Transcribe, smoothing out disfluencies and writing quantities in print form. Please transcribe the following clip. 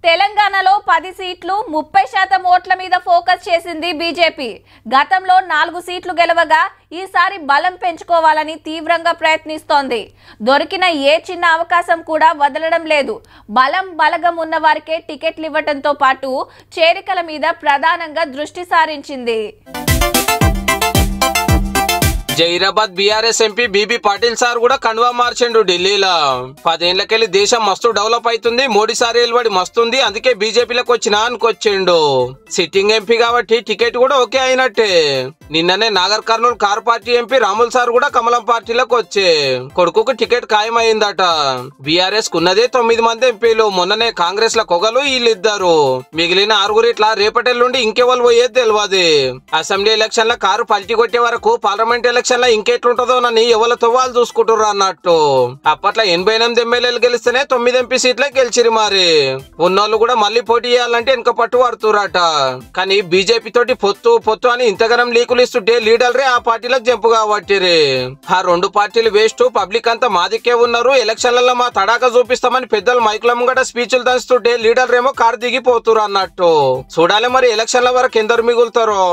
తెలంగాణలో 10 సీట్లు 30% ఓట్ల మీద ఫోకస్ చేసింది బీజేపీ. గతంలో 4 సీట్లు గెలవగా ఈసారి బలం పెంచుకోవాలని తీవ్రంగా ప్రయత్నిస్తోంది. దొరికిన ఏ చిన్న అవకాశం కూడా వదలడం లేదు. బలగం ఉన్న వారికే టికెట్లు ఇవ్వడంతో పాటు చేరికల మీద ప్రధానంగా దృష్టి సారించింది. Zaheerabad BRS MP BB Patil sir కూడా కండువా మార్చిండు ఢిల్లీలో. 10 ఏళ్లకెళ్లి దేశం మస్తు డెవలప్ అవుతుంది, మోడీ సార్ ఏలుబడి మస్తుంది, అందుకే బీజేపీలోకి వచ్చినా అనుకొచ్చిండు. సిట్టింగ్ ఎంపీ కాబట్టి టికెట్ కూడా ఓకే అయినట్టే. నిన్ననే Nagar Kurnool car party MP Ramulu sir కూడా కమలం పార్టీలోకి వచ్చే కొడుకుకు టికెట్ ఖాయమైందట. బీఆర్ఎస్ కున్నదే 9 మంది ఎంపీలు. మొన్ననే కాంగ్రెస్ ల కొగలు వీళ్ళిద్దరు, మిగిలిన 6 ఇట్లా రేపటెల్లుండి ఇంకెవరు పోయేది తెలియదు. అసెంబ్లీ ఎలక్షన్ ల కారు పల్టీ కొట్టే వరకు పార్లమెంట్ ఎలక్షన్ లా ఇంకెట్లుంటదోనని ఎవరితో వాళ్ళు చూసుకుంటారు అన్నట్టు. అప్పట్లో 88 ఎమ్మెల్యేలు గెలిస్తేనే 9 ఎంపీ సీట్లే గెలిచిరు. మరి ఉన్నోళ్ళు కూడా మళ్ళీ పోటీ చేయాలంటే వెనక పట్టు పడుతురట. కానీ బీజేపీ తోటి పొత్తు అని ఇంతగానం లీకులు ఇస్తుంటే లీడర్లే ఆ పార్టీలకు జంపు కాబట్టిరి. ఆ 2 పార్టీలు వేస్ట్, పబ్లిక్ అంతా మాదికే ఉన్నారు, ఎలక్షన్లలో మా తడాక చూపిస్తామని పెద్దలు మైకుల ముంగట స్పీచ్లు దంచుతుంటే లీడర్లేమో కారు దిగిపోతురు అన్నట్టు. చూడాలి మరి ఎలక్షన్ల వరకు ఎందరు మిగులుతారో.